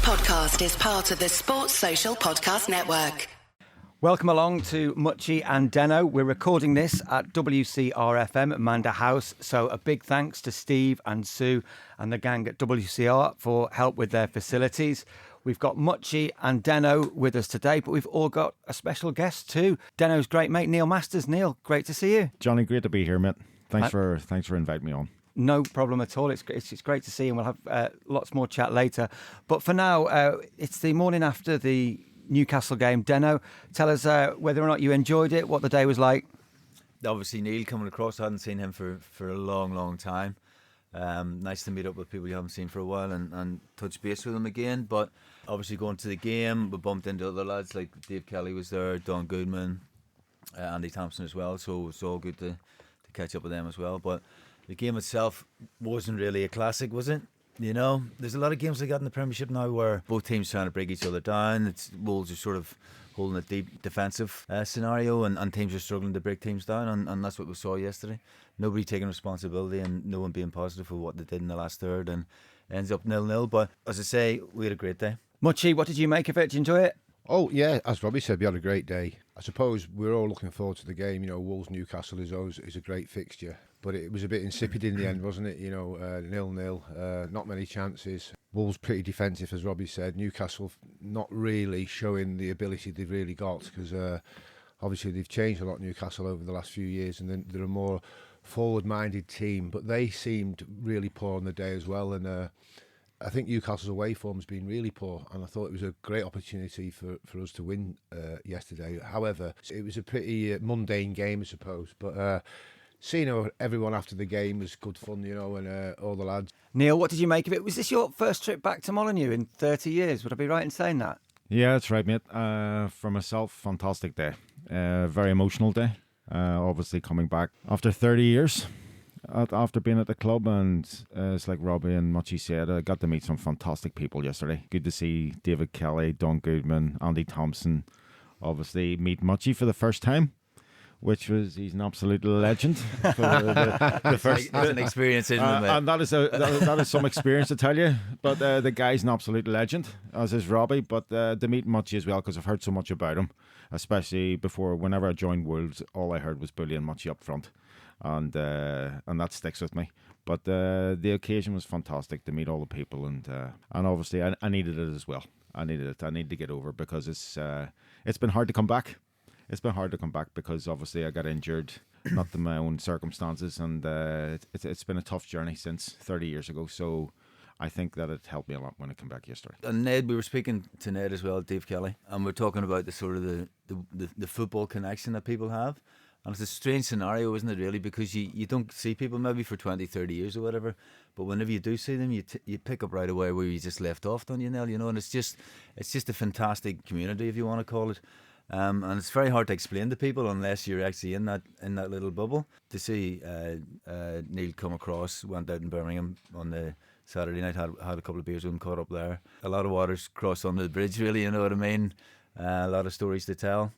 podcast is part of the Sports Social Podcast Network. Welcome along to Mutchy and Denno. We're recording this at WCR-FM at Manda House. So a big thanks to Steve and Sue and the gang at WCR for help with their facilities. We've got Mutchy and Denno with us today, but we've all got a special guest too. Denno's great mate, Neil Masters. Neil, great to see you. Johnny, great to be here, mate. Thanks for inviting me on. No problem at all. It's great to see you, and we'll have lots more chat later. But for now, it's the morning after the Newcastle game. Denno, tell us whether or not you enjoyed it, what the day was like. Obviously, Neil coming across, I hadn't seen him for a long time. Nice to meet up with people you haven't seen for a while and touch base with them again. But obviously going to the game, we bumped into other lads like Dave Kelly was there, Don Goodman, Andy Thompson as well. So it's all good to catch up with them as well. But the game itself wasn't really a classic, was it? You know, there's a lot of games like that in the Premiership now where both teams trying to break each other down. Wolves are sort of holding a deep defensive scenario and teams are struggling to break teams down, and that's what we saw yesterday. Nobody taking responsibility and no one being positive for what they did in the last third, and ends up 0-0. But as I say, we had a great day. Mutchy, what did you make of it? Did you enjoy it? Oh yeah, as Robbie said, we had a great day. I suppose we're all looking forward to the game. You know, Wolves Newcastle is a great fixture, but it was a bit insipid in the end, wasn't it? You know, 0-0, not many chances. Wolves pretty defensive, as Robbie said. Newcastle not really showing the ability they've really got, because obviously they've changed a lot, Newcastle, over the last few years, and then they're a more forward-minded team. But they seemed really poor on the day as well, and I think Newcastle's away form has been really poor, and I thought it was a great opportunity for us to win yesterday. However, it was a pretty mundane game, I suppose, but seeing everyone after the game was good fun, you know, and all the lads. Neil, what did you make of it? Was this your first trip back to Molineux in 30 years? Would I be right in saying that? Yeah, that's right, mate. For myself, fantastic day. Very emotional day. Obviously coming back after 30 years. After being at the club, and it's like Robbie and Mutchy said, I got to meet some fantastic people yesterday. Good to see David Kelly, Don Goodman, Andy Thompson. Obviously meet Mutchy for the first time, which was, he's an absolute legend. For the first, That's an experience, isn't it, mate? And that is some experience, to tell you. But the guy's an absolute legend, as is Robbie. But to meet Mutchy as well, because I've heard so much about him, especially whenever I joined Wolves, all I heard was Bully and Mutchy up front. And that sticks with me. But the occasion was fantastic to meet all the people, and obviously I needed it as well. I needed it. I need to get over, because it's been hard to come back. It's been hard to come back because obviously I got injured, not to my own circumstances, and it's been a tough journey since 30 years ago. So I think that it helped me a lot when I came back yesterday. And Ned, we were speaking to Ned as well, Dave Kelly, and we're talking about the sort of the football connection that people have. And it's a strange scenario, isn't it, really? Because you don't see people maybe for 20, 30 years or whatever. But whenever you do see them, you pick up right away where you just left off, don't you, Nell? You know, and it's just a fantastic community, if you want to call it. And it's very hard to explain to people unless you're actually in that little bubble. To see Neil come across, went out in Birmingham on the Saturday night, had a couple of beers with him, caught up there. A lot of waters crossed under the bridge, really, you know what I mean? A lot of stories to tell.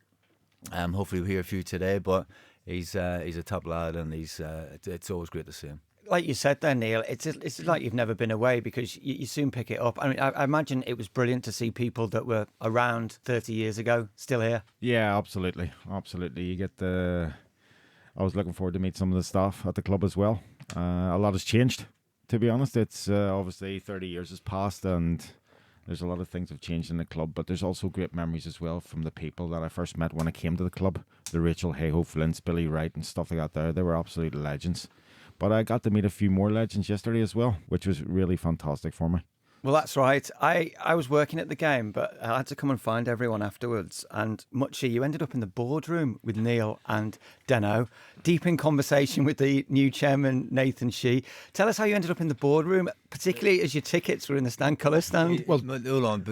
Hopefully we'll hear a few today, but he's a top lad, and it's always great to see him. Like you said there, Neil, it's like you've never been away, because you soon pick it up. I mean, I imagine it was brilliant to see people that were around 30 years ago still here. Yeah, absolutely. You get I was looking forward to meet some of the staff at the club as well. A lot has changed, to be honest. It's obviously 30 years has passed, and there's a lot of things have changed in the club, but there's also great memories as well from the people that I first met when I came to the club. The Rachel Hayhoe Flints, Billy Wright and stuff like that they were absolute legends. But I got to meet a few more legends yesterday as well, which was really fantastic for me. Well, that's right. I was working at the game, but I had to come and find everyone afterwards. And Mutchy, you ended up in the boardroom with Neil and Denno, deep in conversation with the new chairman, Nathan Shi. Tell us how you ended up in the boardroom, particularly as your tickets were in the stand colour stand. Well, hold on.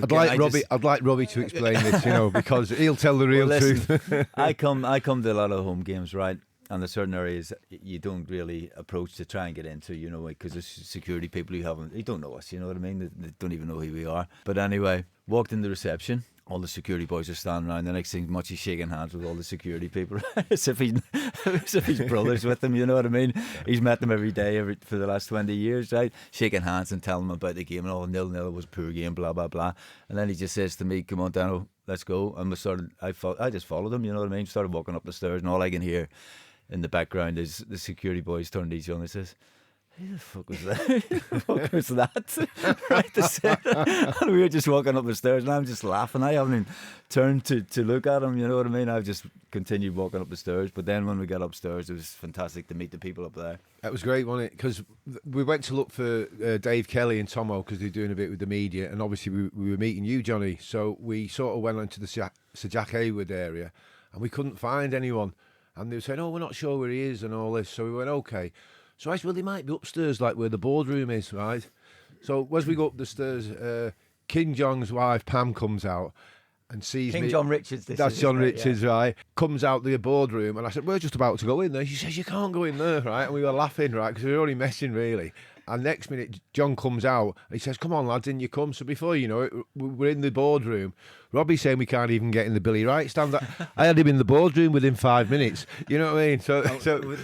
I'd like Robbie to explain this, you know, because he'll tell the real truth. I come to a lot of home games, right? And there's certain areas you don't really approach to try and get into, you know, because there's security people who don't know us, you know what I mean? They don't even know who we are. But anyway, walked in the reception, all the security boys are standing around. The next thing, Mutchy's shaking hands with all the security people, as if he's brothers with them. You know what I mean? He's met them every day for the last 20 years, right? Shaking hands and telling them about the game and all 0-0 was a poor game, blah blah blah. And then he just says to me, "Come on, Denno, let's go." And I just followed him. You know what I mean? Started walking up the stairs, and all I can hear in the background is the security boys turning to each other and says, "Who the fuck was that? Who the fuck was that?" Right, they said. And we were just walking up the stairs, and I'm just laughing. I haven't even turned to look at him. You know what I mean? I've just continued walking up the stairs. But then when we got upstairs, it was fantastic to meet the people up there. That was great, wasn't it? Because we went to look for Dave Kelly and Tomo because they're doing a bit with the media, and obviously we were meeting you, Johnny. So we sort of went onto the Sir Jack Hayward area, and we couldn't find anyone. And they were saying, "Oh, we're not sure where he is," and all this. So we went, "Okay." So I said, "Well, they might be upstairs, like where the boardroom is, right?" So as we go up the stairs, King John's wife Pam comes out and sees King me. John Richards. That's John Richards, right? Comes out the boardroom, and I said, "We're just about to go in there." She says, "You can't go in there, right?" And we were laughing, right, because we were only messing, really. And next minute, John comes out and he says, "Come on, lads, in you come." So before you know it, we're in the boardroom. Robbie's saying we can't even get in the Billy Wright stand. I had him in the boardroom within 5 minutes. You know what I mean? So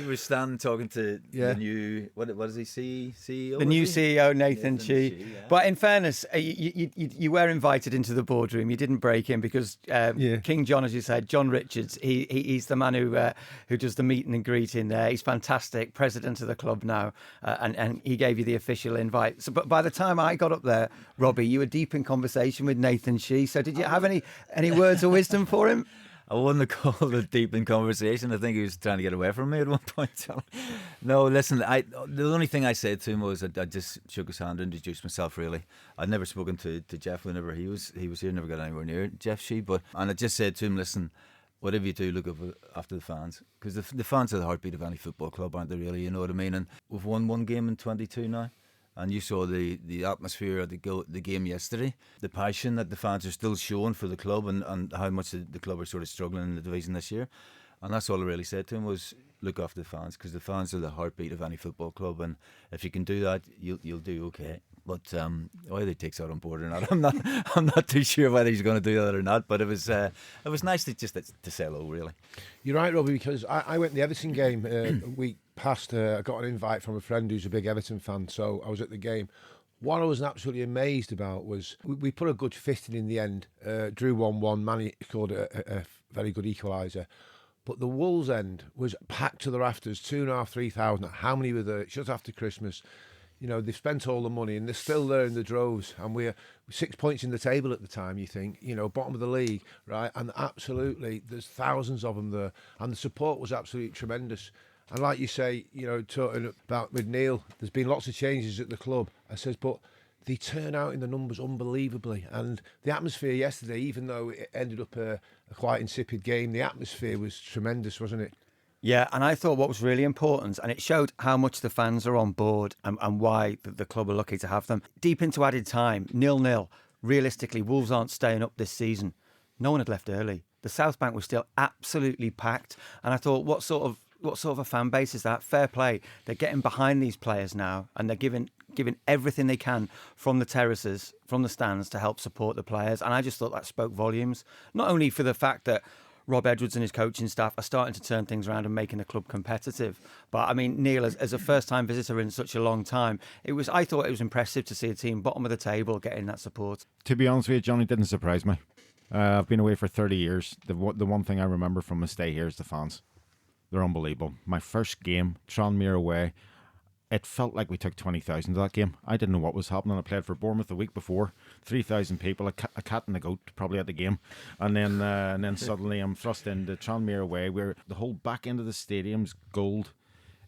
we're standing talking to the new, what is he, CEO? The new CEO, Nathan Shi. Yeah. But in fairness, you were invited into the boardroom. You didn't break in because King John, as you said, John Richards, he's the man who does the meet and greet in there. He's fantastic, president of the club now, and he gave you the official invite. So, but by the time I got up there, Robbie, you were deep in conversation with Nathan Shi. So did you have any words of wisdom for him? I wouldn't have called it deep in conversation. I think he was trying to get away from me at one point. No, listen, the only thing I said to him was I just shook his hand and introduced myself, really. I'd never spoken to Jeff whenever he was here, never got anywhere near Jeff Shi. And I just said to him, "Listen, whatever you do, look after the fans. Because the fans are the heartbeat of any football club, aren't they, really? You know what I mean? And we've won one game in 22 now. And you saw the atmosphere of the game yesterday, the passion that the fans are still showing for the club, and how much the club are sort of struggling in the division this year. And that's all I really said to him was, look after the fans, because the fans are the heartbeat of any football club, and if you can do that, you'll do okay. But whether he takes that on board or not, I'm not too sure whether he's going to do that or not. But it was nice to say hello, really. you're right, Robbie, because I went to the Everton game a week past. I got an invite from a friend who's a big Everton fan, so I was at the game. What I was absolutely amazed about was we put a good fitting in the end, drew 1-1, Manny scored a very good equaliser. But the Wolves end was packed to the rafters, 2,500, 3,000. How many were there? Just after Christmas. You know, they've spent all the money and they're still there in the droves. And we're 6 points in the table at the time, you think, you know, bottom of the league, right? And absolutely, there's thousands of them there. And the support was absolutely tremendous. And like you say, you know, talking about with Neil, there's been lots of changes at the club. I says, but they turn out in the numbers unbelievably. And the atmosphere yesterday, even though it ended up a quite insipid game, the atmosphere was tremendous, wasn't it? Yeah, and I thought what was really important, and it showed how much the fans are on board and why the club are lucky to have them. Deep into added time, 0-0. Realistically, Wolves aren't staying up this season. No one had left early. The South Bank was still absolutely packed. And I thought, what sort of a fan base is that? Fair play. They're getting behind these players now, and they're giving everything they can from the terraces, from the stands, to help support the players. And I just thought that spoke volumes, not only for the fact that Rob Edwards and his coaching staff are starting to turn things around and making the club competitive. But I mean, Neil, as a first-time visitor in such a long time, I thought it was impressive to see a team bottom of the table getting that support. To be honest with you, Johnny, didn't surprise me. I've been away for 30 years. The one thing I remember from my stay here is the fans. They're unbelievable. My first game, Tranmere away, it felt like we took 20,000 to that game. I didn't know what was happening. I played for Bournemouth the week before, 3,000 people, a cat and a goat probably at the game, and then suddenly I'm thrust into Tranmere away, where the whole back end of the stadium's gold.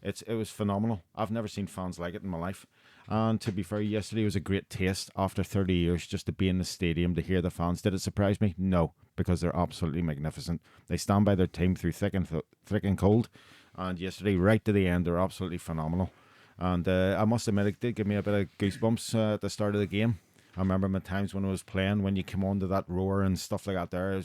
It was phenomenal. I've never seen fans like it in my life. And to be fair, yesterday was a great taste after 30 years just to be in the stadium, to hear the fans. Did it surprise me? No, because they're absolutely magnificent. They stand by their team through thick and cold. And yesterday, right to the end, they're absolutely phenomenal. And I must admit, it did give me a bit of goosebumps at the start of the game. I remember my times when I was playing, when you come onto that roar and stuff like that there.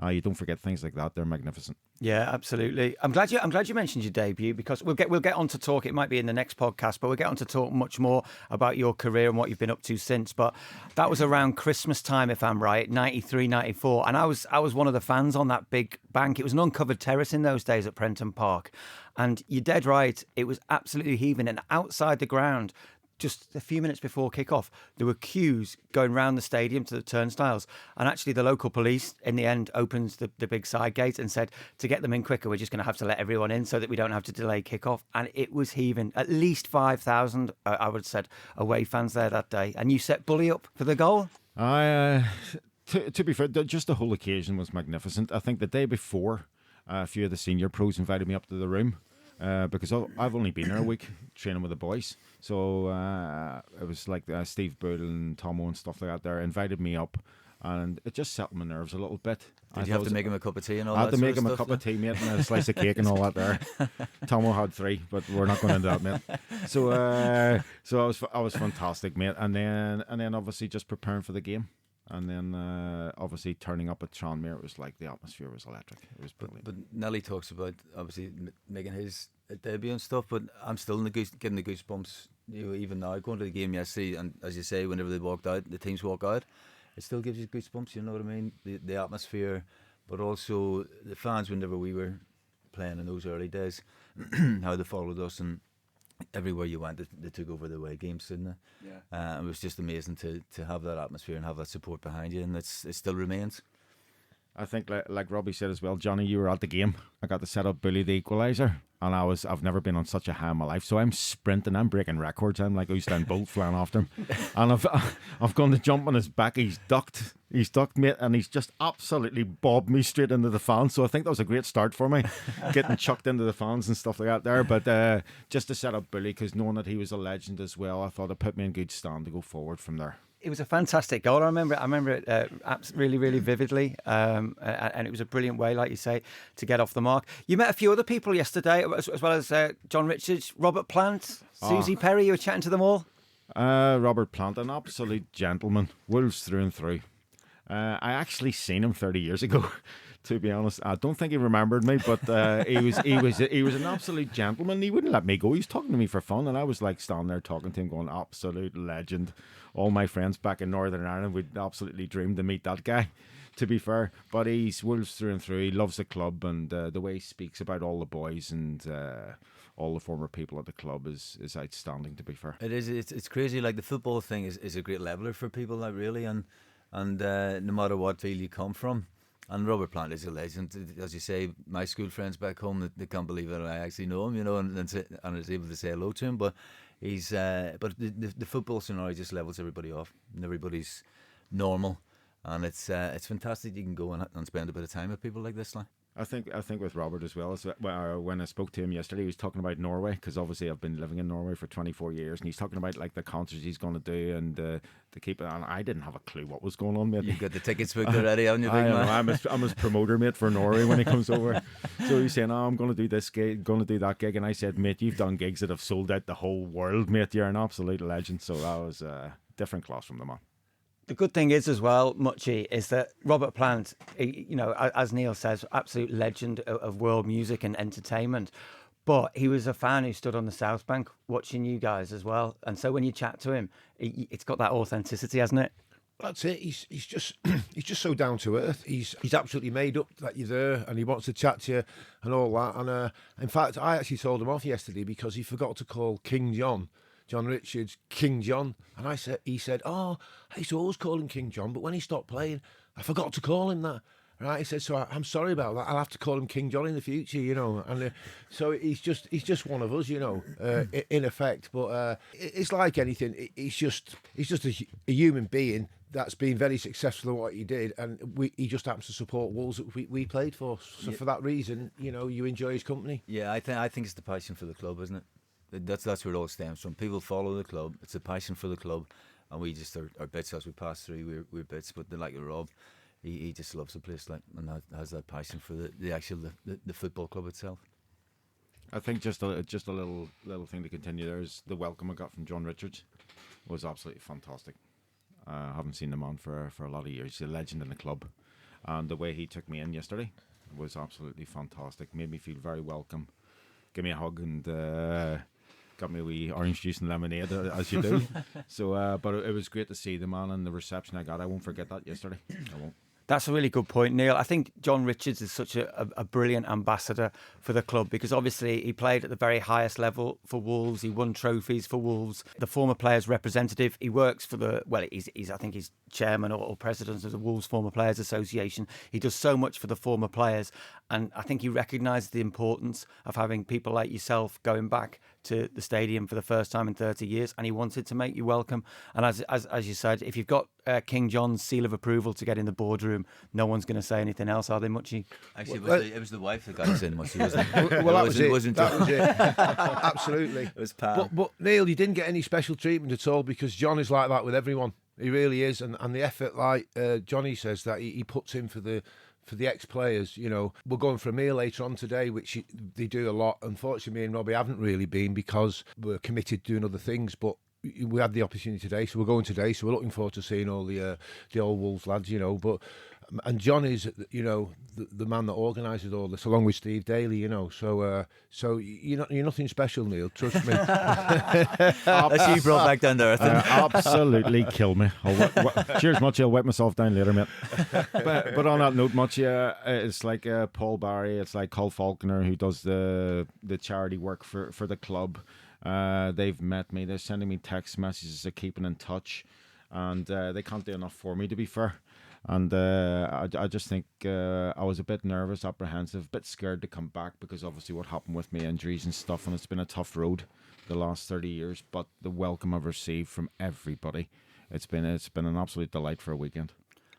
You don't forget things like that. They're magnificent. Yeah, absolutely. I'm glad you mentioned your debut, because we'll get on to talk. It might be in the next podcast, but we'll get on to talk much more about your career and what you've been up to since. But that was around Christmas time, if I'm right, 93, 94. And I was one of the fans on that big bank. It was an uncovered terrace in those days at Prenton Park. And you're dead right. It was absolutely heaving. And outside the ground, just a few minutes before kick-off, there were queues going round the stadium to the turnstiles. And actually the local police, in the end, opens the big side gate and said, to get them in quicker, we're just going to have to let everyone in so that we don't have to delay kick-off. And it was heaving. At least 5,000, I would have said, away fans there that day. And you set Bully up for the goal? To be fair, just the whole occasion was magnificent. I think the day before, a few of the senior pros invited me up to the room. Because I've only been there a week training with the boys, so it was like Steve Bull and Tomo and stuff like that there invited me up, and it just settled my nerves a little bit. Did you have to make him a cup of tea and all that? I had to make him a stuff, cup of tea, mate, and a slice of cake and all that there. Tomo had 3, but we're not going into that, mate. So I was fantastic, mate, and then obviously just preparing for the game. And then, obviously, turning up at Tranmere, it was like the atmosphere was electric. It was brilliant. But Nelly talks about, obviously, making his debut and stuff, but I'm still getting the goosebumps, even now, going to the game yesterday, and as you say, whenever they walked out, the teams walk out, it still gives you goosebumps, you know what I mean? The atmosphere, but also the fans, whenever we were playing in those early days, how they followed us, and everywhere you went, they took over the away games, didn't they? Yeah. It was just amazing to have that atmosphere and have that support behind you, and it still remains. I think, like Robbie said as well, Johnny, you were at the game. I got to set up Bully the equaliser, and I've never been on such a high in my life. So I'm sprinting, I'm breaking records. I'm like Usain Bolt flying after him, and I've gone to jump on his back. He's ducked, mate, and he's just absolutely bobbed me straight into the fans. So I think that was a great start for me, getting chucked into the fans and stuff like that there. But just to set up Bully, because knowing that he was a legend as well, I thought it put me in good stand to go forward from there. It was a fantastic goal. I remember it really, really vividly, and it was a brilliant way, like you say, to get off the mark. You met a few other people yesterday, as well as John Richards, Robert Plant, Susie Perry. You were chatting to them all. Robert Plant, an absolute gentleman, Wolves through and through. I actually seen him 30 years ago. To be honest, I don't think he remembered me, but he was an absolute gentleman. He wouldn't let me go. He was talking to me for fun, and I was like standing there talking to him, going, absolute legend. All my friends back in Northern Ireland would absolutely dream to meet that guy, to be fair. But he's Wolves through and through. He loves the club, and the way he speaks about all the boys and all the former people at the club is outstanding, to be fair. It is. It's crazy. Like, the football thing is a great leveler for people, like, really, and no matter what field you come from. And Robert Plant is a legend. As you say, my school friends back home, they can't believe that I actually know him, you know, and is able to say hello to him. But he's but the football scenario just levels everybody off, and everybody's normal, and it's fantastic. You can go and spend a bit of time with people like this, like. I think with Robert as well, when I spoke to him yesterday, he was talking about Norway, because obviously I've been living in Norway for 24 years, and he's talking about like the concerts he's going to do and to keep it on. I didn't have a clue what was going on, mate. You got the tickets booked already, haven't you, big man? I'm his promoter, mate, for Norway when he comes over. So he's saying, I'm going to do this gig, going to do that gig, and I said, mate, you've done gigs that have sold out the whole world, mate. You're an absolute legend. So that was a different class from the man. The good thing is as well, Mutchy, is that Robert Plant, you know, as Neil says, absolute legend of world music and entertainment. But he was a fan who stood on the South Bank watching you guys as well. And so when you chat to him, it's got that authenticity, hasn't it? That's it. He's just so down to earth. He's absolutely made up that you're there, and he wants to chat to you and all that. And in fact, I actually told him off yesterday because he forgot to call King John Richards, King John. And he said, I used to always call him King John, but when he stopped playing, I forgot to call him that. Right? He said, so I'm sorry about that. I'll have to call him King John in the future, you know. And so he's just one of us, you know, in effect. But it's like anything. He's just a human being that's been very successful in what he did, and he just happens to support Wolves that we played for. So for that reason, you know, you enjoy his company. Yeah, I think it's the passion for the club, isn't it? That's where it all stems from. People follow the club. It's a passion for the club, and we just are bits as we pass through. We're bits, but like Rob, he just loves the place, like, and has that passion for the actual football club itself. I think just a little thing to continue there is the welcome I got from John Richards was absolutely fantastic. I haven't seen the man for a lot of years. He's a legend in the club, And the way he took me in yesterday was absolutely fantastic. Made me feel very welcome. Give me a hug and got me a wee orange juice and lemonade, as you do. So, but it was great to see the man and the reception I got. I won't forget that yesterday. I won't. That's a really good point, Neil. I think John Richards is such a brilliant ambassador for the club because obviously he played at the very highest level for Wolves. He won trophies for Wolves. The former players representative. He works for he's I think he's chairman or president of the Wolves Former Players Association. He does so much for the former players, and I think he recognises the importance of having people like yourself going back to the stadium for the first time in 30 years, and he wanted to make you welcome. And as you said, if you've got King John's seal of approval to get in the boardroom, no one's going to say anything else, are they, Mutchy? Actually, it was the wife that got us in, Mutchy, wasn't it? Well, that was it. Wasn't That was it. Absolutely. It was Pam. But Neil, you didn't get any special treatment at all because John is like that with everyone. He really is, and the effort, like Johnny says, that he puts in for the ex-players. You know, we're going for a meal later on today, which they do a lot. Unfortunately, me and Robbie haven't really been because we're committed to doing other things, but we had the opportunity today, so we're going today. So we're looking forward to seeing all the old Wolves lads, you know. But John is, you know, the man that organises all this, along with Steve Daly, you know. So you're nothing special, Neil. Trust me. That's you brought back down to earth. Absolutely killed me. Cheers, Mutchy. I'll wipe myself down later, mate. But on that note, Mutchy, it's like Paul Barry, it's like Col Faulkner, who does the charity work for the club. They've met me. They're sending me text messages. They're keeping in touch, and they can't do enough for me, to be fair. And I just think I was a bit nervous, apprehensive, a bit scared to come back because obviously what happened with me, injuries and stuff, and it's been a tough road the last 30 years. But the welcome I've received from everybody, it's been an absolute delight for a weekend.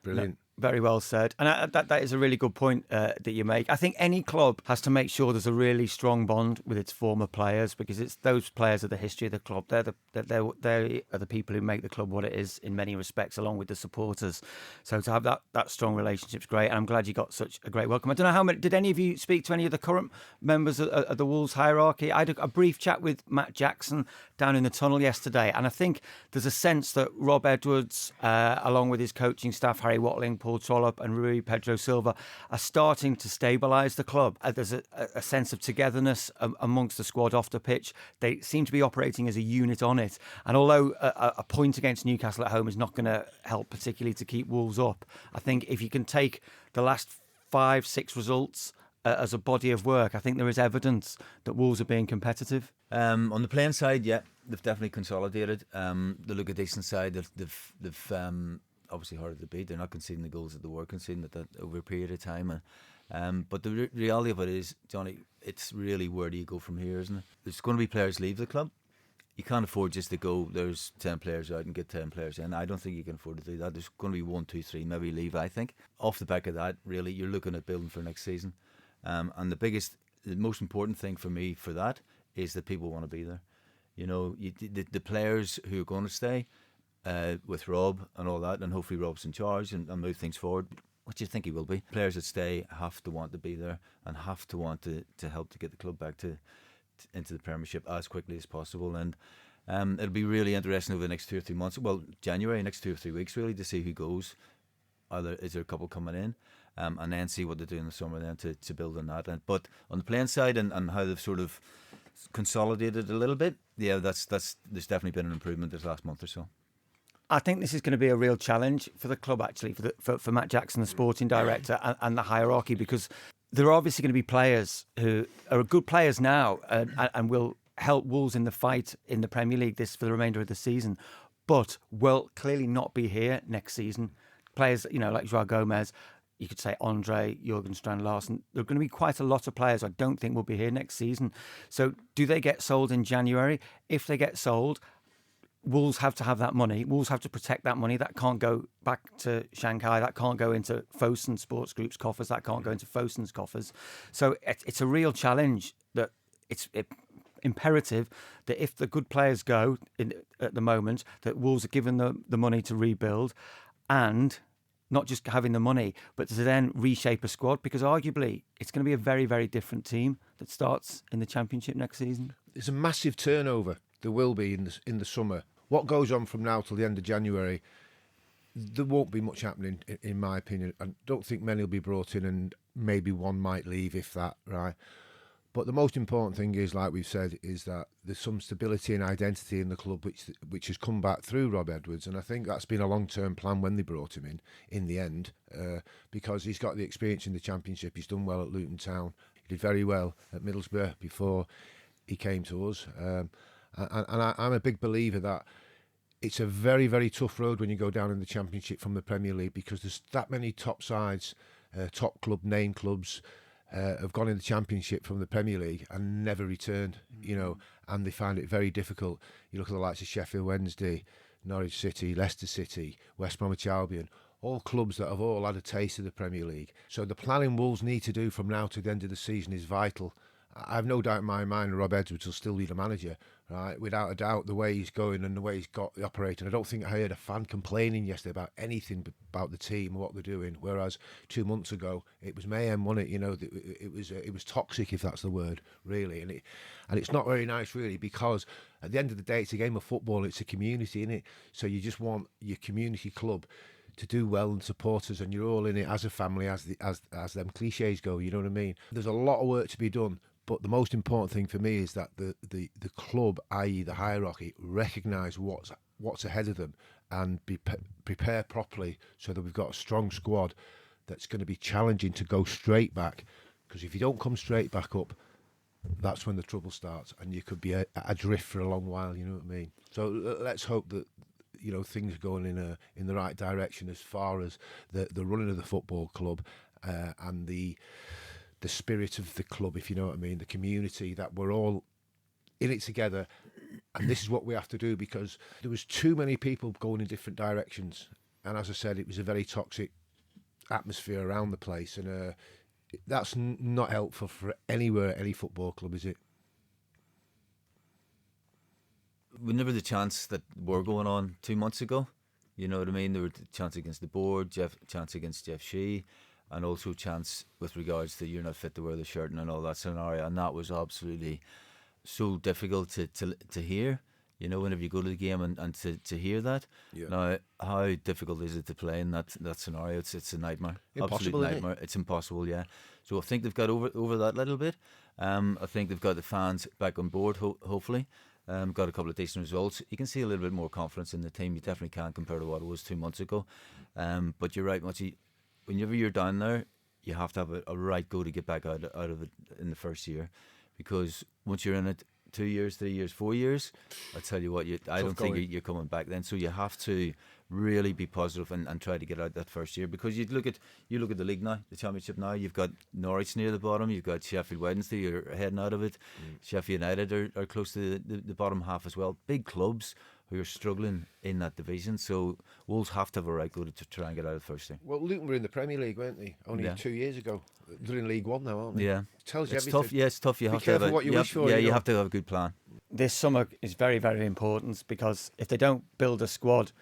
Brilliant. Very well said. And that is a really good point that you make. I think any club has to make sure there's a really strong bond with its former players because it's those players are the history of the club. They are the people who make the club what it is in many respects, along with the supporters. So to have that strong relationship is great. And I'm glad you got such a great welcome. I don't know how many, did any of you speak to any of the current members of the Wolves hierarchy? I had a brief chat with Matt Jackson down in the tunnel yesterday. And I think there's a sense that Rob Edwards, along with his coaching staff, Harry Watling, Paul Trollope and Rui Pedro Silva, are starting to stabilise the club. There's a sense of togetherness amongst the squad off the pitch. They seem to be operating as a unit on it. And although a point against Newcastle at home is not going to help particularly to keep Wolves up, I think if you can take the last 5-6 results as a body of work, I think there is evidence that Wolves are being competitive. On the playing side, yeah, they've definitely consolidated. They look a decent side. They've obviously harder to beat. They're not conceding the goals that they were conceding at that over a period of time. But the reality of it is, Johnny, it's really where do you go from here, isn't it? There's going to be players leave the club. You can't afford just to go, there's 10 players out and get 10 players in. I don't think you can afford to do that. There's going to be 1, 2, 3, maybe leave, I think. Off the back of that, really, you're looking at building for next season. And the most important thing for me for that is that people want to be there. You know, the players who are going to stay, with Rob and all that, and hopefully Rob's in charge and move things forward, which you think he will be. Players that stay have to want to be there and have to want to help to get the club back into the Premiership as quickly as possible. And it'll be really interesting over the next 2 or 3 months. Well, January, next 2 or 3 weeks, really, to see who goes. Is there a couple coming in? And then see what they do in the summer then to build on that. But on the playing side and how they've sort of consolidated a little bit, yeah, there's definitely been an improvement this last month or so. I think this is going to be a real challenge for the club, actually, for Matt Jackson, the sporting director, and the hierarchy, because there are obviously going to be players who are good players now and will help Wolves in the fight in the Premier League for the remainder of the season, but will clearly not be here next season. Players, you know, like Joao Gomez, you could say Andre, Jurgen Strand-Larsen. There are going to be quite a lot of players I don't think will be here next season. So do they get sold in January? If they get sold, Wolves have to have that money. Wolves have to protect that money. That can't go back to Shanghai. That can't go into Fosun Sports Group's coffers. That can't go into Fosun's coffers. So it's a real challenge that it's imperative that if the good players go at the moment, that Wolves are given the money to rebuild and not just having the money, but to then reshape a squad, because arguably it's going to be a very, very different team that starts in the Championship next season. There's a massive turnover. There will be in the summer. What goes on from now till the end of January, there won't be much happening, in my opinion. I don't think many will be brought in, and maybe one might leave, if that, right? But the most important thing is, like we've said, is that there's some stability and identity in the club which has come back through Rob Edwards, and I think that's been a long-term plan when they brought him in the end, because he's got the experience in the Championship. He's done well at Luton Town. He did very well at Middlesbrough before he came to us. And I'm a big believer that it's a very, very tough road when you go down in the Championship from the Premier League, because there's that many top sides, top club, name clubs, have gone in the Championship from the Premier League and never returned, and they find it very difficult. You look at the likes of Sheffield Wednesday, Norwich City, Leicester City, West Bromwich Albion, all clubs that have all had a taste of the Premier League. So the planning Wolves need to do from now to the end of the season is vital. I have no doubt in my mind Rob Edwards will still be the manager, right? Without a doubt, the way he's going and the way he's got the operating. I don't think I heard a fan complaining yesterday about anything about the team or what they're doing. Whereas 2 months ago, it was mayhem, wasn't it? It was toxic, if that's the word, really. And it's not very nice, really, because at the end of the day, it's a game of football. It's a community, innit? So you just want your community club to do well and support us, and you're all in it as a family, as them cliches go. You know what I mean? There's a lot of work to be done. But the most important thing for me is that the club, i.e. the hierarchy, recognise what's ahead of them and prepare properly so that we've got a strong squad that's going to be challenging to go straight back. Because if you don't come straight back up, that's when the trouble starts, and you could be adrift for a long while. You know what I mean? So let's hope that things are going in the right direction as far as the running of the football club and the spirit of the club, if you know what I mean, the community, that we're all in it together. And this is what we have to do, because there was too many people going in different directions. And as I said, it was a very toxic atmosphere around the place. And that's not helpful for any football club, is it? Whenever the chants that were going on 2 months ago, you know what I mean? There were chants against the board, chants against Jeff Shi, and also chants with regards to you're not fit to wear the shirt and all that scenario, and that was absolutely so difficult to hear. Whenever you go to the game and to hear that. Yeah. Now, how difficult is it to play in that scenario? It's a nightmare, impossible, absolute nightmare. It's impossible, yeah. So I think they've got over that little bit. I think they've got the fans back on board, hopefully. Got a couple of decent results. You can see a little bit more confidence in the team. You definitely can compare to what it was 2 months ago. But you're right, Mutchy. Whenever you're down there, you have to have a right go to get back out of it in the first year, because once you're in it 2 years, 3 years, 4 years, I tell you what, I don't think you're coming back then. So you have to really be positive and try to get out that first year, because you look at the league now, the Championship now. You've got Norwich near the bottom. You've got Sheffield Wednesday, you're heading out of it. Sheffield United are close to the bottom half as well. Big clubs who are struggling in that division. So Wolves have to have a right go to try and get out of the first thing. Well, Luton were in the Premier League, weren't they? Only 2 years ago. They're in League One now, aren't they? Yeah. It tells you it's everything. tough. Yeah, it's tough. You have Be to have careful what you wish for. Yeah, you have to have a good plan. This summer is very, very important, because if they don't build a squad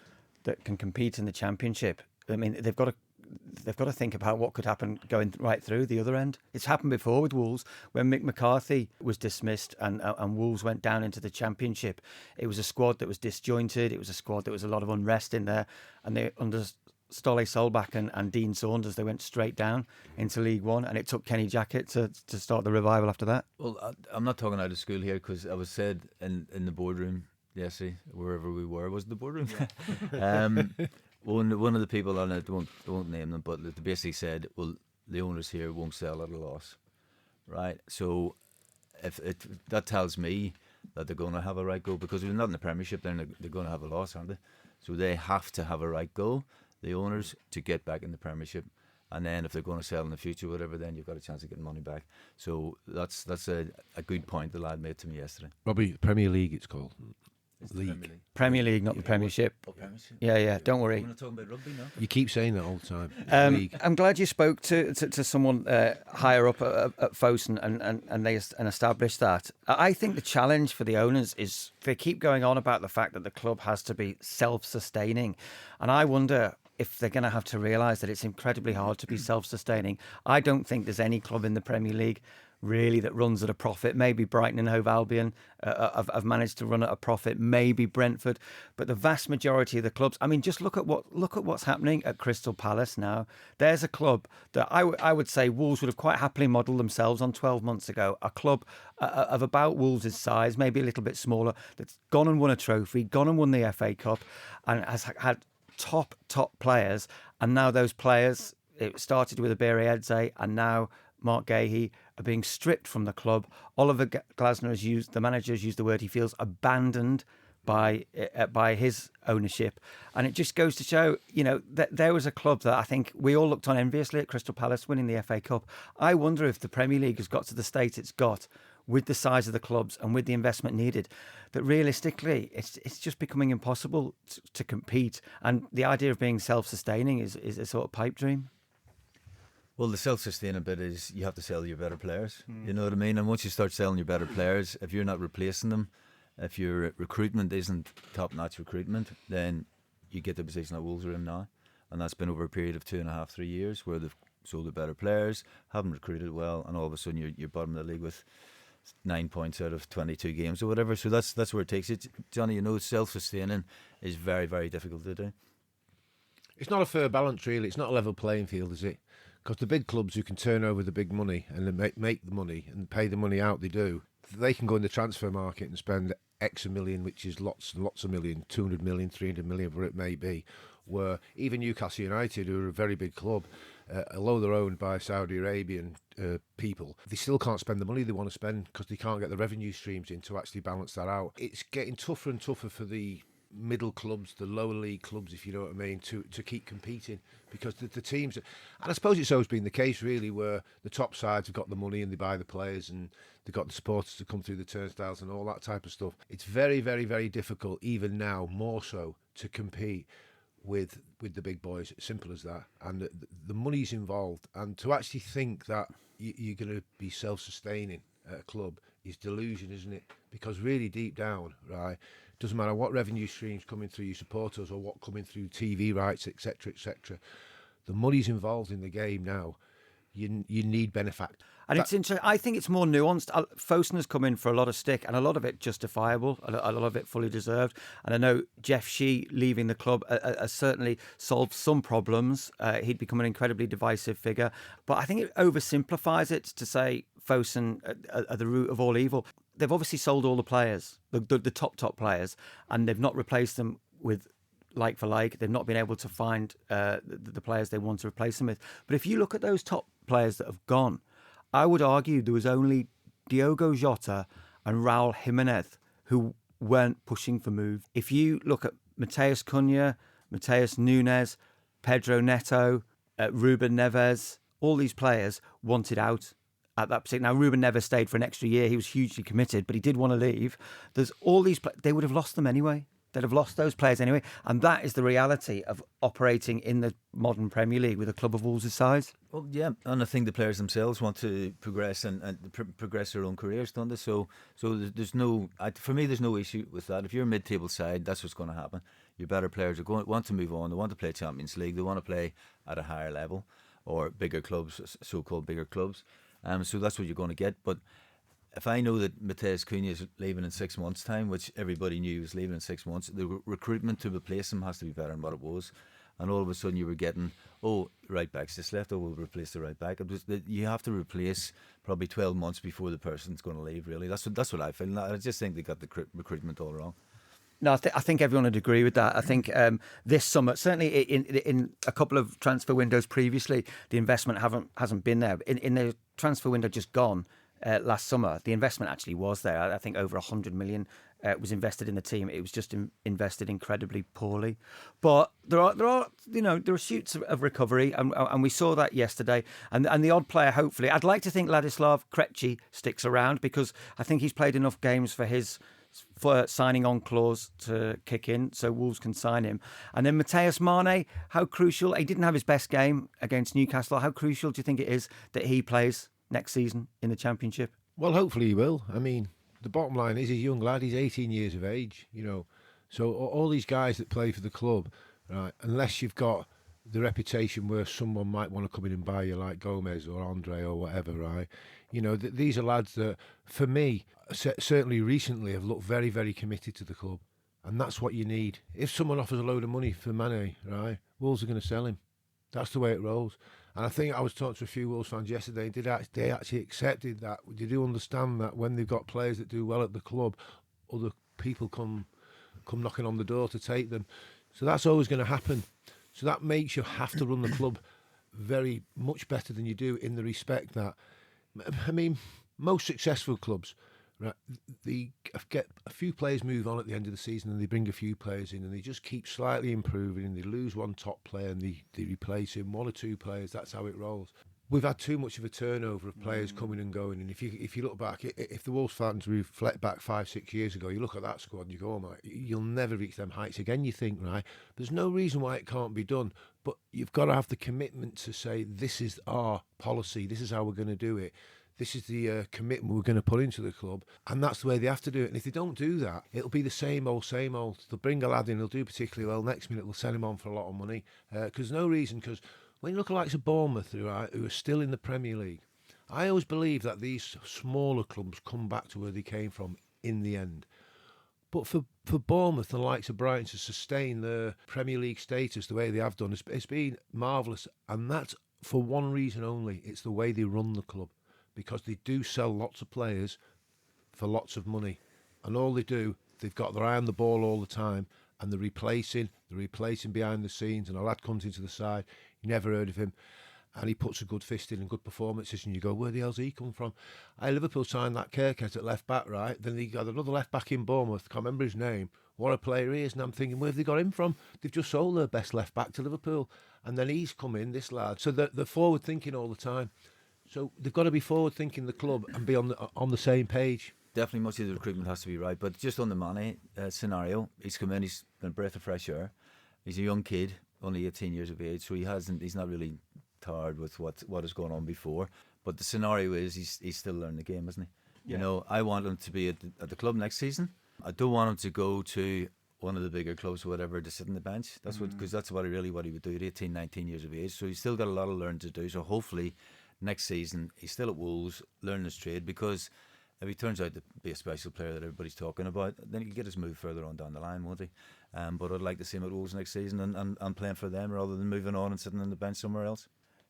that can compete in the Championship, I mean, they've got to think about what could happen going right through the other end. It's happened before with Wolves when Mick McCarthy was dismissed and Wolves went down into the Championship. It was a squad that was disjointed. It was a squad that was a lot of unrest in there, and they under Stole Solback and Dean Saunders, they went straight down into League One, and it took Kenny Jackett to start the revival after that. Well, I'm not talking out of school here, because I was said in the boardroom yesterday, wherever we were, was it the boardroom? Yeah. One of the people on it, I won't name them, but they basically said, well, the owners here won't sell at a loss, right? So that tells me that they're going to have a right go, because if they're not in the Premiership, then they're going to have a loss, aren't they? So they have to have a right go, the owners, to get back in the Premiership. And then if they're going to sell in the future, whatever, then you've got a chance of getting money back. So that's a good point the lad made to me yesterday. Robbie, Premier League it's called. It's League. Premier League, not the Premiership. Oh, Premiership. Yeah, don't worry. We're not talking about rugby now. You keep saying that all the time. League. I'm glad you spoke to someone higher up at Fosun and they established that. I think the challenge for the owners is they keep going on about the fact that the club has to be self-sustaining, and I wonder if they're going to have to realise that it's incredibly hard to be self-sustaining. I don't think there's any club in the Premier League really that runs at a profit. Maybe Brighton and Hove Albion have managed to run at a profit. Maybe Brentford, but the vast majority of the clubs. I mean, just look at what's happening at Crystal Palace now. There's a club that I would say Wolves would have quite happily modelled themselves on 12 months ago. A club of about Wolves' size, maybe a little bit smaller, that's gone and won a trophy, gone and won the FA Cup, and has had top players. And now those players, it started with Abiri Eze, and now Mark Gahey, are being stripped from the club. Oliver Glasner the manager has used the word he feels abandoned by his ownership. And it just goes to show, that there was a club that I think we all looked on enviously at, Crystal Palace winning the FA Cup. I wonder if the Premier League has got to the state it's got with the size of the clubs and with the investment needed, that realistically it's just becoming impossible to compete. And the idea of being self-sustaining is a sort of pipe dream. Well, the self-sustaining bit is you have to sell your better players. You know what I mean? And once you start selling your better players, if you're not replacing them, if your recruitment isn't top-notch recruitment, then you get the position that Wolves are in now. And that's been over a period of 2.5, 3 years where they've sold the better players, haven't recruited well, and all of a sudden you're bottom of the league with 9 points out of 22 games or whatever. So that's where it takes it. Johnny, self-sustaining is very, very difficult to do. It's not a fair balance, really. It's not a level playing field, is it? Because the big clubs who can turn over the big money and then make the money and pay the money out, they can go in the transfer market and spend X a million, which is lots and lots of million, 200 million, 300 million, whatever it may be. Where even Newcastle United, who are a very big club, although they're owned by Saudi Arabian people, they still can't spend the money they want to spend because they can't get the revenue streams in to actually balance that out. It's getting tougher and tougher for the middle clubs, the lower league clubs, if you know what I mean, to keep competing, because the teams, and I suppose it's always been the case really, where the top sides have got the money and they buy the players and they've got the supporters to come through the turnstiles and all that type of stuff. It's very, very, very difficult, even now, more so, to compete with the big boys. Simple as that. And the money's involved, and to actually think that you're going to be self-sustaining at a club is delusion, isn't it? Because really deep down, right, doesn't matter what revenue streams coming through your supporters or what coming through TV rights, etc., the money's involved in the game now. You need benefactors. And it's interesting. I think it's more nuanced. Fosun has come in for a lot of stick, and a lot of it justifiable, a lot of it fully deserved. And I know Jeff Shi leaving the club has certainly solved some problems. He'd become an incredibly divisive figure. But I think it oversimplifies it to say Fosun are the root of all evil. They've obviously sold all the players, the top players, and they've not replaced them with like for like. They've not been able to find the players they want to replace them with. But if you look at those top players that have gone, I would argue there was only Diogo Jota and Raul Jimenez who weren't pushing for move. If you look at Mateus Cunha, Mateus Nunes, Pedro Neto, Ruben Neves, all these players wanted out at that particular. Now, Ruben Neves stayed for an extra year. He was hugely committed, but he did want to leave. There's all these. They would have lost them anyway. They'd have lost those players anyway. And that is the reality of operating in the modern Premier League with a club of Wolves' size. Well, yeah, and I think the players themselves want to progress and progress their own careers, don't they? So there's no, for me, there's no issue with that. If you're a mid-table side, that's what's going to happen. Your better players want to move on. They want to play Champions League. They want to play at a higher level, or bigger clubs, so-called bigger clubs. So that's what you're going to get. But if I know that Mateus Cunha is leaving in 6 months' time, which everybody knew he was leaving in 6 months, the recruitment to replace him has to be better than what it was. And all of a sudden you were getting, right back's just left, we'll replace the right back. You have to replace probably 12 months before the person's going to leave, really. That's what I feel. I just think they got the recruitment all wrong. No, I think everyone would agree with that. I think this summer, certainly in a couple of transfer windows previously, the investment hasn't been there. In the transfer window just gone, last summer, the investment actually was there. I think over 100 million was invested in the team. It was just invested incredibly poorly. But there are shoots of recovery, and we saw that yesterday. And the odd player, hopefully, I'd like to think Ladislav Krejci sticks around, because I think he's played enough games for signing on clause to kick in, so Wolves can sign him. And then Mateus Mane, how crucial? He didn't have his best game against Newcastle. How crucial do you think it is that he plays next season in the Championship? Well, hopefully he will. I mean, the bottom line is he's a young lad. He's 18 years of age, So all these guys that play for the club, right, unless you've got the reputation where someone might want to come in and buy you, like Gomez or Andre or whatever, right? You know, these are lads that, for me, certainly recently have looked very, very committed to the club. And that's what you need. If someone offers a load of money for Mane, right, Wolves are going to sell him. That's the way it rolls. And I think I was talking to a few Wolves fans yesterday, and they actually accepted that. They do understand that when they've got players that do well at the club, other people come knocking on the door to take them. So that's always going to happen. So that makes you have to run the club very much better than you do, in the respect that, I mean, most successful clubs, right, they get a few players move on at the end of the season, and they bring a few players in, and they just keep slightly improving, and they lose one top player and they replace him, one or two players. That's how it rolls. We've had too much of a turnover of players coming and going, and if you look back, if the Wolves fans reflect back 5-6 years ago, you look at that squad and you go, oh my, you'll never reach them heights again, you think, right? There's no reason why it can't be done, but you've got to have the commitment to say, this is our policy, this is how we're going to do it. This is the commitment we're going to put into the club, and that's the way they have to do it. And if they don't do that, it'll be the same old, same old. They'll bring a lad in, he'll do particularly well. Next minute, they'll send him on for a lot of money. Because no reason, because when you look at the likes of Bournemouth, who are still in the Premier League, I always believe that these smaller clubs come back to where they came from in the end. But for Bournemouth and the likes of Brighton to sustain their Premier League status the way they have done, it's been marvellous. And that's for one reason only. It's the way they run the club. Because they do sell lots of players for lots of money. And all they do, they've got their eye on the ball all the time, and they're replacing behind the scenes, and a lad comes into the side, you never heard of him, and he puts a good fist in and good performances, and you go, where the hell's he come from? Liverpool signed that Kirkhead at left back, right? Then they got another left back in Bournemouth, can't remember his name, what a player he is, and I'm thinking, where have they got him from? They've just sold their best left back to Liverpool, and then he's come in, this lad. So they're forward thinking all the time. So they've got to be forward-thinking, the club, and be on the same page. Definitely, much of the recruitment has to be right. But just on the Mane scenario, he's come in, he's been a breath of fresh air. He's a young kid, only 18 years of age, so he's not really tired with what has gone on before. But the scenario is he's still learning the game, isn't he? Yeah. You know, I want him to be at the club next season. I don't want him to go to one of the bigger clubs or whatever to sit on the bench. That's because that's what he would do at 18, 19 years of age. So he's still got a lot of learning to do. So hopefully next season he's still at Wolves learning his trade, because if he turns out to be a special player that everybody's talking about, then he can get his move further on down the line, won't he? But I'd like to see him at Wolves next season and playing for them rather than moving on and sitting on the bench somewhere else.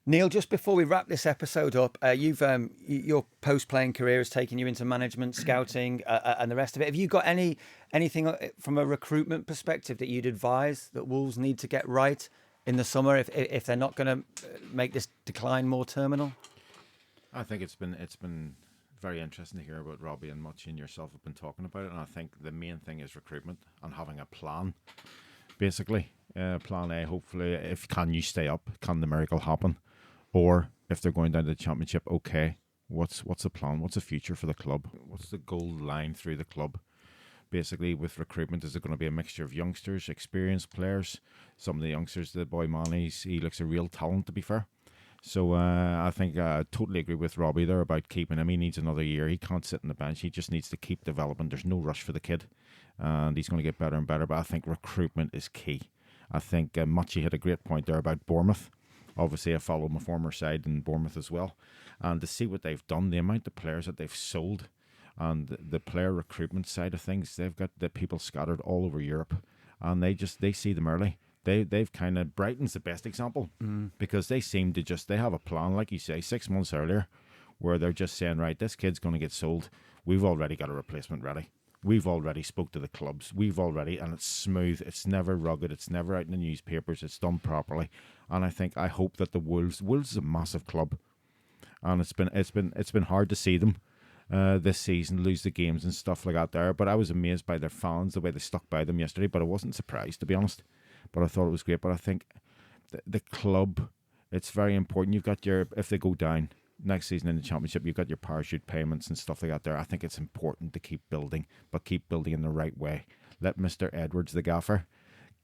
Neil, just before we wrap this episode up, your post-playing career has taken you into management, scouting, and the rest of it. Have you got anything from a recruitment perspective that you'd advise that Wolves need to get right in the summer if they're not going to make this decline more terminal? I think it's been very interesting to hear what Robbie and Mutchy and yourself have been talking about it, and I think the main thing is recruitment and having a plan. Basically, plan A. Hopefully, can you stay up? Can the miracle happen? Or if they're going down to the Championship, okay, what's the plan? What's the future for the club? What's the goal line through the club? Basically, with recruitment, is it going to be a mixture of youngsters, experienced players? Some of the youngsters, the boy Mane, he looks a real talent, to be fair. So I think I totally agree with Robbie there about keeping him. He needs another year. He can't sit on the bench. He just needs to keep developing. There's no rush for the kid, and he's going to get better and better. But I think recruitment is key. I think Mutchy had a great point there about Bournemouth. Obviously, I follow my former side in Bournemouth as well. And to see what they've done, the amount of players that they've sold, and the player recruitment side of things, they've got the people scattered all over Europe, and they see them early. They've kind of, Brighton's the best example, because they seem to they have a plan, like you say, 6 months earlier, where they're just saying, right, this kid's going to get sold. We've already got a replacement ready. We've already spoke to the clubs. And it's smooth. It's never rugged. It's never out in the newspapers. It's done properly. And I hope that the Wolves is a massive club, and it's been hard to see them this season lose the games and stuff like that there. But I was amazed by their fans, the way they stuck by them yesterday. But I wasn't surprised, to be honest. But I thought it was great. But I think the club, it's very important. You've got if they go down next season in the Championship, you've got your parachute payments and stuff like that there. I think it's important to keep building, but keep building in the right way. Let Mr. Edwards, the gaffer,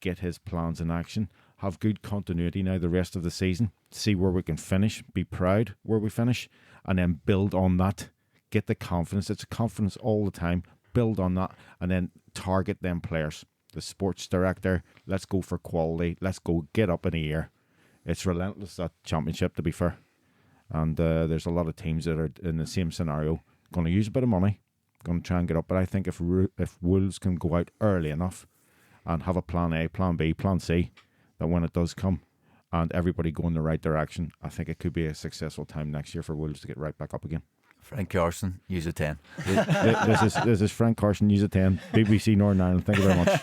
get his plans in action. Have good continuity now the rest of the season. See where we can finish. Be proud where we finish. And then build on that. Get the confidence. It's a confidence all the time. Build on that. And then target them players. The sports director, let's go for quality. Let's go get up in the air. it's relentless, that championship, to be fair. And there's a lot of teams that are in the same scenario, going to use a bit of money, going to try and get up. But I think if Wolves can go out early enough and have a plan A, plan B, plan C, that when it does come and everybody go in the right direction, I think it could be a successful time next year for Wolves to get right back up again. Frank Carson, use a 10. This is Frank Carson, use a 10. BBC Northern Ireland, thank you very much.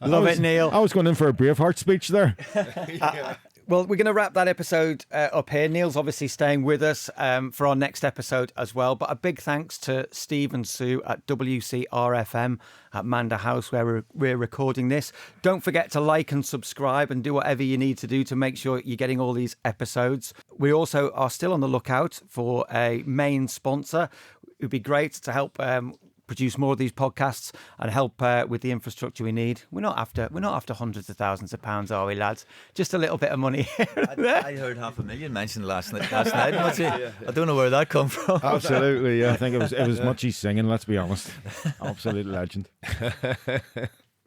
Love it, Neil. I was going in for a Braveheart speech there. Well, we're going to wrap that episode up here. Neil's obviously staying with us for our next episode as well. But a big thanks to Steve and Sue at WCRFM at Manda House, where we're recording this. Don't forget to like and subscribe and do whatever you need to do to make sure you're getting all these episodes. We also are still on the lookout for a main sponsor. It would be great to help produce more of these podcasts and help with the infrastructure we need. We're not after hundreds of thousands of pounds, are we, lads? Just a little bit of money. I heard 500,000 mentioned last night. Mutchy. I don't know where that come from. Absolutely, yeah. I think it was Mutchy singing, let's be honest. Absolute legend.